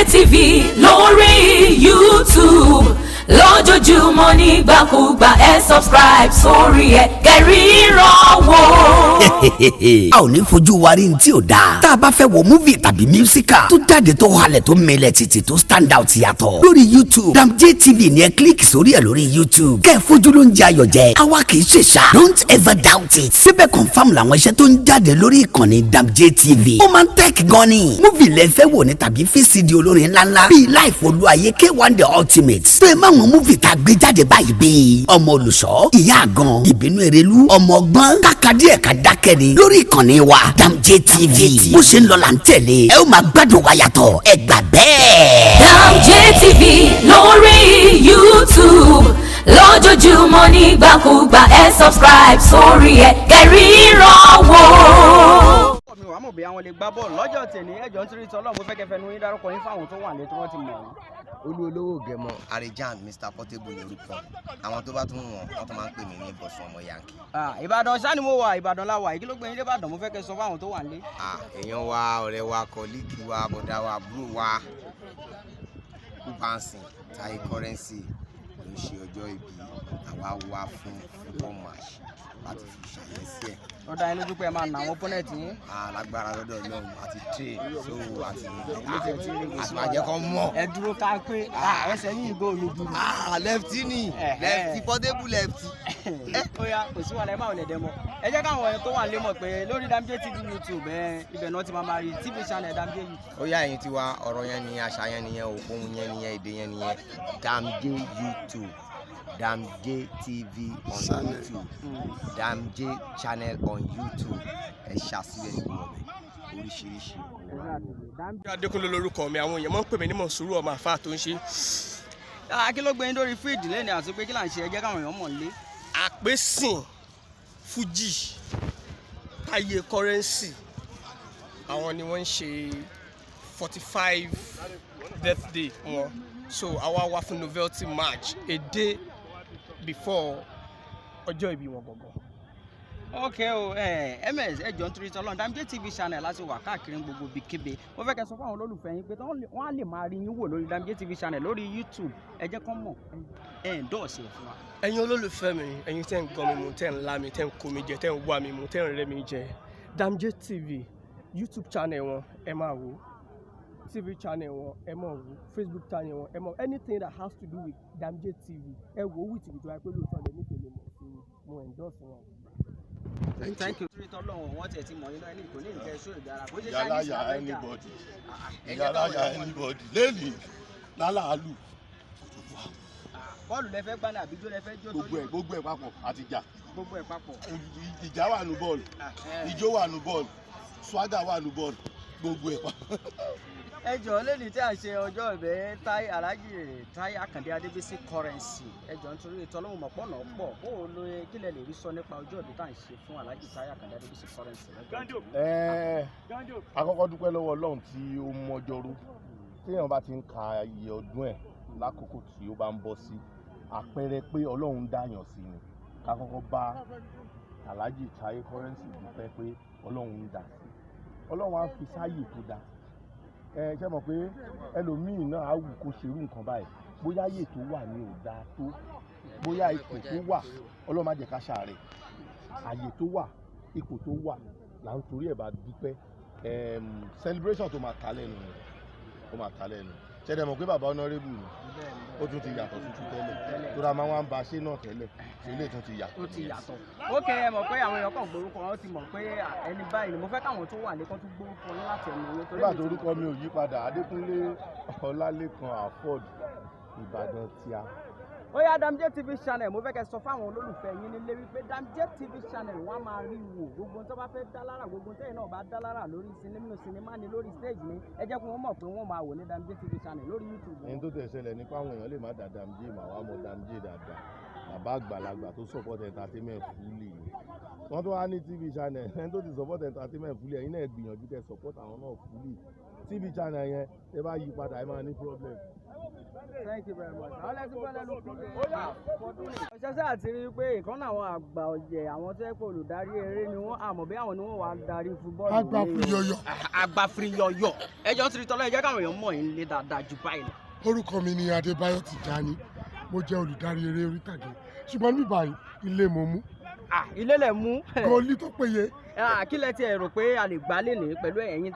DAMJAY TV lórí YouTube lójoojúmọ́ nígbàkúgbà ẹ subscribe sórí ẹ kẹ́ríran wò. a ò ní fojú wa rí ní tí ò dáa tá a bá fẹ́ wo múvì tàbí mísíkà tó jáde tó halẹ̀ tó mẹlẹ̀ títì tó stand out yàtọ̀ lórí YouTube DAMJAY TV ni ẹ kílíkì sórí ẹ lórí YouTube kẹ́ ẹ fojú ló ń jẹ ayọ̀ jẹ àwa kì í ṣe ṣá don't ever doubt it síbẹ̀ confam làwọn iṣẹ́ tó ń jáde lórí ìkànnì DAMJAY TV ó máa ń tẹ̀kì gan ni múvì lẹ fẹ́ wò ní tàbí fíìsìdì olórin ńláńlá bíi Life Olúayé K1 The Ultimate tó ẹ máa wọn múvì tá a gbé jáde báyìí bíi ọmọ olùṣọ́ ìyá àgàn ìbínú èrèlú ọmọ ọgbọ́n kákàdí ẹ̀ka dákẹ́ ni lórí ìkànnì wa DAMJAY TV bó ṣe ń lọ là ń tẹ̀lé ẹ ó máa gbádùn wa yàtọ̀ ẹ gbà bẹ́ẹ̀. DAMJAY TV lórí YouTube lójoojúmọ́ nígbàkúgbà ẹ subscribe sórí ẹ kẹ́ríran wò. mi wà mọ̀ bí àwọn lè gbá bọ́ọ̀lù lọ́jọ́ tèmi ẹjọ́ nítorí tí Ọlọ́run fẹ́ kẹfẹ́ nu yín dárúkọ yín fáwọn tó wà lé tí wọ́n ti mọ̀ yín. olówó gẹmọ Arijan Mr Portable ní orúkọ àwọn tó bá tún wọn tó máa ń pè mí ní bọ̀sùn ọmọ yankee. Ìbàdàn ṣáà ni mo wà Ìbàdàn la wà kí ló gbé yín dé Ìbàdàn mo fẹ́ kẹ́ sọ fáwọn tó wà lé. èèyàn wa ọ̀rẹ́ wa kọ́líìkì wa bọ̀dá wa àbúrò wa kúbánsìn Taye currency ló ń ṣe ọjọ́ ìbí àwa wá fún football match láti fi ṣàyẹ̀sí ẹ̀. ó dá yín lójú pé ẹ máa nà àwọn opponent yín. alágbára lọ́dọ̀ Ọlọ́run àti trade so àti àjẹkọ́ mọ̀. ẹ dúró ká pé ẹsẹ̀ yín ìgò mi dúró. lefty ni lefty Portable lefty. ó yá kò sí wàhálà ẹ má ò lè dẹ mọ ẹ jẹ́ káwọn ẹ̀ tó wà lé mọ̀ pé lórí DAMJAY TV YouTube ibẹ̀ náà ti máa rí TV channel DAMJAY yìí. ó yá ẹ̀yin tiwa ọ̀rọ̀ yẹn nìyẹn àṣà yẹn nìyẹn òkun yẹn nìyẹn èdè yẹn nìyẹn DAMJAY YouTube DAMJAY TV on YouTube DAMJAY channel on YouTube ẹ ṣàṣìlẹ̀ ìgbìmọ̀ rẹ̀ oríṣiríṣi. Adékúnlé lórúkọ mi àwọn èèyàn máa ń pè mí ní Mọ̀nsúrù ọmọ àfáà tó ń ṣe. kí ló gbé yín lórí fíìdì lẹ́nu àti pé kí là ń ṣe ẹ jẹ́ káwọn èèyàn mọ̀ nílé. àpèsìn Fuji Taye currency àwọn ni wọ́n ń ṣe 45 birthday wọn so àwa wá fún novelty match a day before ọjọ́ ìbí wọn gangan. ok o ms ẹjọ nítorí tọlọ́run DAMJAY TV channel láti wà káàkiri gbogbo ibikíbi mo fẹ́ kẹ́ sọ fún àwọn olólùfẹ́ yín pé wọ́n á lè máa rí yín wò lórí DAMJAY TV channel lórí YouTube ẹ jẹ́ kán mọ̀ ẹ̀ ń dọ̀ọ̀sẹ̀ fún wa. ẹ̀yin olólùfẹ́ mi ẹ̀yin tẹ́ ń gan mi mu tẹ́ ń lá mi tẹ́ ń kó mi jẹ tẹ́ ń wá mi mu tẹ́ ń rẹ́ mi jẹ DAMJAY TV YouTube channel wọn ẹ máa wò TV channel wọn ẹ máa wò Facebook channel wọn ẹ máa anything that has to do with DAMJAY TV ẹ wò wí tìbí tó wáyé pé lóòótọ́ lè ní tèmi mọ̀ sí mo endorse wọn. Thank you. Tọ́lọ́run wọ́n tiẹ̀ ti mọ̀ nínú ẹni kò ní nǹkan ẹ̀ṣọ́ ìdára bó ṣe yálàyà anybody lẹ́nìí lálàálù. bọ́ọ̀lù lẹ fẹ́ gbá ní àbíjó lẹ fẹ́ jó lórí. gbogbo ẹ̀ papọ̀ àti ìjà. gbogbo ẹ̀ papọ̀. ìjà wà nù bọ́ọ̀lù ìjó wà nù bọ́ọ̀lù swagger wà nù bọ́ọ̀lù gbogbo ẹ̀ papọ̀. ẹ jọ̀ọ́ lẹ́ni tí a ṣe ọjọ́ ìbẹ́ Taye Alhaji Taye Akande Adébísí currency ẹ jọ̀ọ́ nítorí ìtọ́lọ́mù mọ̀pọ̀nà pọ̀ bó o lo kílẹ̀ lè rí sọ nípa ọjọ́ ìbí tá à ń ṣe fún Alhaji Taye Akande Adébísí currency. àkọ́kọ́ dúpẹ́ lọ́wọ́ Ọlọ́run tí ó mọ́jọ́rú téèyàn bá ti ń ka iye ọdún ẹ̀ lákòókò tí ó bá ń bọ́ sí àpẹẹrẹ pé Ọlọ́run dáyàn sí ni ká kọ́kọ́ bá Alhaji Taye currency dúpẹ́ pé Ọlọ́run ń dá sí Ọlọ́run á fi sáyè tó dáa. Ṣé mọ̀ pé ẹlòmíì náà á wù kó ṣerú nǹkan báyìí bóyá ayé tó wà ní ò dáa tó bóyá ipò tó wà Ọlọ́run má jẹ́ ká ṣàárẹ̀ ayé tó wà ipò tó wà là ń torí ẹ̀ bá dúpẹ́ celebration tó máa ta lẹ́nu ó máa ta lẹ́nu ṣẹ́dẹ̀ mọ̀ pé bàbá honorable ni ó tún ti yàtọ̀ tuntun tẹ́lẹ̀ tó ra máa wá ń ba ṣé náà tẹ́lẹ̀ ṣe lè tún ti yàtọ̀. ó ti yàtọ̀ ó kẹ́ ẹ mọ̀ pé àwọn èèyàn kan gbórúkọ wọn ti mọ̀ pé ẹni báyìí ni mo fẹ́ káwọn tó wà lẹ́kọ́ tó gbórúkọ ní láti ẹnu owó. nígbà tó orúkọ mi ò yí padà Adékúnlé Ọlálékan Afford Ìbàdàn tíá. ó yá DAMJAY TV channel mo fẹ́ kẹ́ sọ fáwọn olólùfẹ́ yín nílé wípé DAMJAY TV channel wọ́n á máa rí wò gbogbo tó bá fẹ́ dá lára gbogbo tẹ́yìn náà bá dá lára lórí sinimá ni lórí stage ni ẹ jẹ́ kí wọ́n mọ̀ pé wọ́n máa wò ní DAMJAY TV channel lórí YouTube. ẹni tó tẹ̀ ṣẹlẹ̀ nípa àwọn èèyàn lè má dá DAMJAY mà wá mọ DAMJAY dáadáa bàbá àgbàlagbà tó support entertainment fully ni wọ́n tó wá ní TV channel ẹni tó ti support entertainment fully ẹ̀yin náà gbìyànjú kẹ́ support àwọn náà fully TV channel yẹn ẹ bá yí padà ẹ máa ní problem. Thank you very much. Àwọn lẹ́sìn pẹ́lẹ́ ló kú. Ọ̀ṣẹ́ṣẹ́ àti rí pé ìkànnì àwọn àgbà ọ̀jẹ̀ àwọn tó yẹ pé olùdarí eré ni wọ́n àmọ́ bí àwọn ni wọ́n wà á darí fúbọ́ọ̀lù. Agbafiriyọyọ. Agbafiriyọyọ. Ẹjọ́ ti rí tọ́lọ́ ẹ jẹ́ káwọn èèyàn mọ̀ yín lé dáadáa jù báyìí lọ. Orúkọ mi ni Adébáyọ̀ Tìjání. Mo jẹ́ olùdarí eré orí ìtàgé. Ṣùgbọ́n ní báyìí ilé mo mú. Ilé lẹ̀ mú. Gọ́ọ̀lì tó péye. Kí lẹ ti ẹ rò pé a lè gbá lénìí pẹ̀lú ẹ̀yin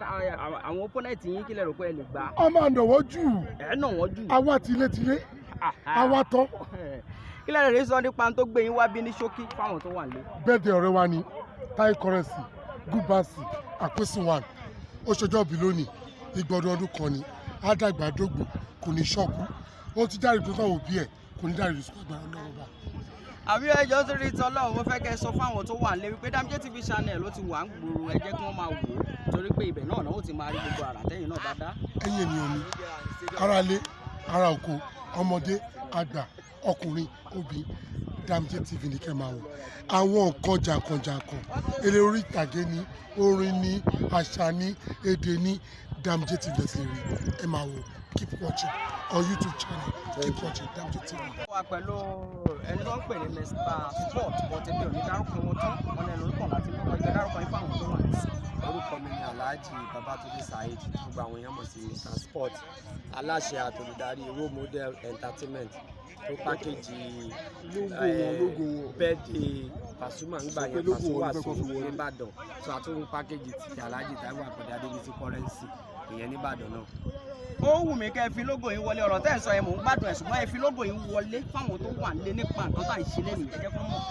àwọn opponent yín kí lẹ rò pé ẹ lè gbá. A máa nọ̀wọ́ jù. Ẹ nà wọ́n jù. Àwa tilétilé. Àwa tán. Kí lẹ rè sọ nípa tó gbé yín wá bí ní ṣókí fáwọn tó wà nílé. Bẹ́ẹ̀dẹ̀ ọ̀rẹ́ wa ni Taye currency gúbáàsì àpèsìwàn ó ṣọjọ́ bí lónìí ìgbọ̀dọ̀ ọdún kan ni àdàgbà dógbò kò ní ṣọ́kú ó ti dárí tó fáwọn òbí ẹ̀ kò ní dárí tó agbára ọlọ́run bá. Àbí ẹjọ́ tó rí tọ́lọ́ mo fẹ́ kẹ́ sọ fáwọn tó wà nílé wípé DAMJAY TV channel ló ti wà ń gbòòrò ẹ jẹ́ kí wọ́n máa wò ó torí pé ibẹ̀ náà ó ti máa rí gbogbo àrà tẹ́yìn náà bá dá. Ẹ̀yin ènìyàn mi ara ilé ara oko ọmọdé àgbà ọkùnrin obìnrin DAMJAY TV ní kẹ́ máa wò àwọn nǹkan jàǹkànjàǹkàn eré orí ìtàgé ni orin ni àṣà ni èdè ni DAMJAY TV lẹ́sìn rí ẹ máa wò keep watching on YouTube channel keep watching DAMJAY TV. wà pẹ̀lú ẹni tó ń pè ní Mr. Sport bọ́tẹ́bí òní dárúkọ wọn tán wọn lẹ́nu orúkọ láti mú ọjọ́ dárúkọ yín fáwọn tó wà ní. Orúkọ mi ni Alhaji Babatunde Saheed gbogbo àwọn èèyàn mọ̀ sí Mr. Sport aláṣẹ àtolùdarí Role Model Entertainment tó pákéjì bẹ́ẹ̀dẹ̀ Pasuma ń gbà yẹn Pasuma sí nìbàdàn tó àtúntò pákéjì ti Alhaji Taiwo Àkàndé Adébísí currency ìyẹn nìbàdàn náà. Ó wù mí kẹ́ ẹ fi lógò yín wọlé ọ̀rọ̀ tẹ́ ẹ̀ sọ ẹ̀ mò ń gbádùn ẹ̀ ṣùgbọ́n ẹ fi lógò yín wọlé fáwọn tó wà nílé nípa nǹkan tá à ń ṣe lẹ́nu ẹ jẹ́ kó mọ̀.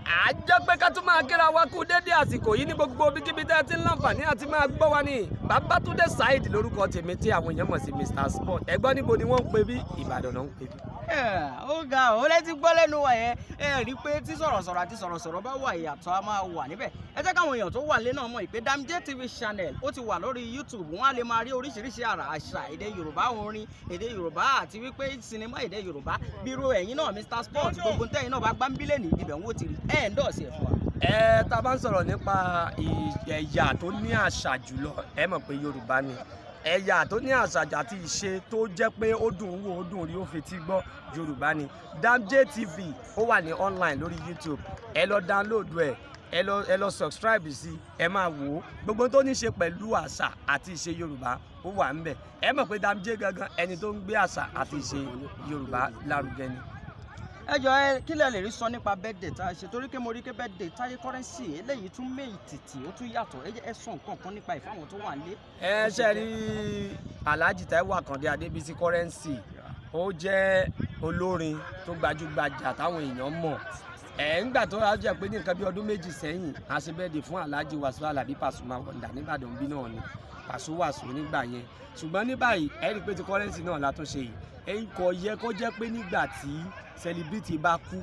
À jẹ́ pé ká tún máa kíra wa kú dédé àsìkò yìí ní gbogbo bíkíbi tẹ́ ẹ ti ń láǹfààní àti máa gbọ́ wa ní Babatunde Saheed lórúkọ tèmi tí àwọn èèyàn mọ̀ sí Mr. Sport ẹ̀gbọ́n níbo ni wọ́n ń pè bí Ìbàdàn náà ń pè bí. Ó ga ó létí gbọ́ lẹ́nu wa yẹn ẹ rí i pé tí sọ̀rọ̀sọ̀rọ̀ àti sọ̀rọ̀sọ̀rọ̀ bá wà ìyàtọ̀ a máa wà níbẹ̀ ẹ jẹ́ káwọn èèyàn tó wà lé náà mọ̀ ìpè DAMJAY TV channel ó ti wà lórí YouTube wọ́n á lè máa rí oríṣiríṣi àrà àṣà èdè Yorùbá orin èdè Yorùbá àti wípé sinimá èdè Yorùbá bírò ẹ̀yin náà Mr. Sport gbogbo tẹ́yìn náà bá gbá ń bílẹ̀ ní ibẹ̀ ń wò tìrì ẹ̀ ń dọ̀ọ̀sì ẹ̀ fún wa. Tá a bá ń sọ̀rọ̀ nípa ẹ̀yà tó ní àṣà jùlọ ẹ mọ̀ pé Yorùbá ni ẹ̀yà tó ní àṣà àti ìṣe tó jẹ́ pé ó dùn ún wò ó dùn rí ó fetí gbọ́ Yorùbá ni DAMJAY TV ó wà ní online lórí YouTube ẹ lọ download ẹ lọ subscribe sí ẹ máa wò ó gbogbo tó ní ṣe pẹ̀lú àṣà àti ìṣe Yorùbá ó wà ń bẹ̀ ẹ mọ̀ pé DAMJAY gangan ẹni tó ń gbé àṣà àti ìṣe Yorùbá lárugẹ ni. Ẹ jọ̀ọ́ kí lẹ lè rí sọ nípa birthday tá a ṣe torí pé mo rí pé birthday Taye currency eléyìí tún méjì tìtì ó tún yàtọ̀ ẹ sọ nǹkan kan nípa ìfáwọn tó wà nílé. Ẹ ṣe rí Alhaji Taiwo Àkàndé Adébísí currency ó jẹ́ olórin tó gbajúgbajà táwọn èèyàn mọ̀ ńgbà tó rà jẹ́ pé ní nǹkan bí ọdún méjì sẹ́yìn a ṣe birthday fún Alhaji Wasiu Alabi Pasuma Wonder nìbàdàn bí náà ni pàṣíwàṣù nígbà yẹn ṣùgbọ́n ní báyìí ẹ rí i pé ti currency náà la tún ṣe yìí ẹ̀yin kò yẹ kó jẹ́ pé nígbà tí celebrity bá kú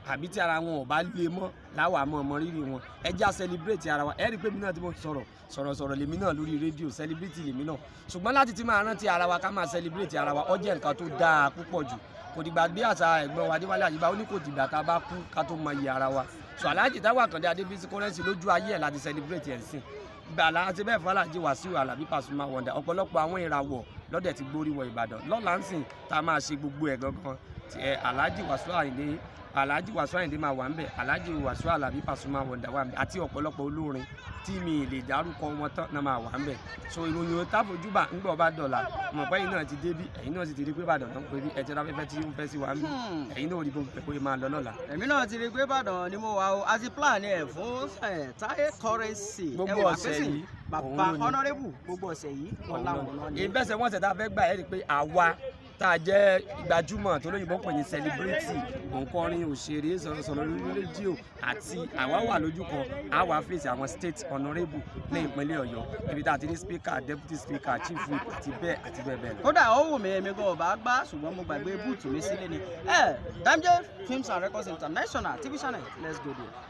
àbí tí ara wọn ò bá lè mọ́ láwa mọ́ ọmọ rírì wọn ẹ já celebrate ara wa ẹ rí i pé mi náà tí mo sọ̀rọ̀ lèmi náà lórí rédíò celebrity lèmi náà ṣùgbọ́n láti ti máa rántí ara wa ká máa celebrate ara wa ó jẹ́ nǹkan tó dáa púpọ̀ jù kò dìgbà bí àṣà ẹ̀gbọ́n wa Adéwálé Àyìbá ó ní kò dìgbà tá a bá kú ká tó mọ iye ara wa so Alhaji Taiwo Àkàndé Adébísí currency lójú ayé ẹ̀ láti celebrate ẹ̀ sìn gbàlá àti bẹ́ẹ̀ fún Alhaji Wasiu Alabi Pasuma Wonder ọ̀pọ̀lọpọ̀ àwọn ìràwọ̀ lọ́dẹ̀ ti gbórí wọ Ìbàdàn lọ́la ń sìn tá a máa ṣe gbogbo ẹ̀ gangan Alhaji Wasiu Ayinde máa wà ń bẹ̀ Alhaji Wasiu Alabi Pasuma Wonder wà ń bẹ̀ àti ọ̀pọ̀lọpọ̀ olórin tí mi lè dárúkọ wọn tán náà máa wà ń bẹ̀ so ìròyìn táfojúbà ń gbọ́ bá dọ̀là mọ̀ pé ẹ̀yin náà ti débí ẹ̀yin náà sì ti rí pé Ìbàdàn náà ń pè bí ẹ ti ra fẹ́fẹ́ tí ó ń fẹ́ sí wa ń bí ẹ̀yin náà ò rí bó pé máa lọ lọ́la. Èmi náà ti rí pé Ìbàdàn ni mo wà o a ti plan ẹ̀ fún Taye currency gbogbo ọ̀sẹ̀ yìí bàbá honourable gbogbo ọ̀sẹ̀ yìí ọ̀la wọn ni. ìbẹ́sẹ̀ wọ́n ṣẹ̀ tá a fẹ́ gbà ẹ́ rí i pé àwa tá a jẹ́ gbajúmọ̀ tó lóyìnbó pè ní celebrity òǹkọrin òṣèré sọ̀rọ̀sọ̀rọ̀ lórí rédíò àti àwa wà lójú kan àwa fèsì àwọn state honourable ní ìpínlẹ̀ Ọ̀yọ́ ibi tá a ti ní speaker deputy speaker chief whip àti bẹ́ẹ̀ bẹ́ẹ̀ lọ. kódà ó wù mí èmi gan ọba gbá ṣùgbọ́n mo gbàgbé búùtù mi sílé ni DAMJAY Films and Records International TV channel let's go there.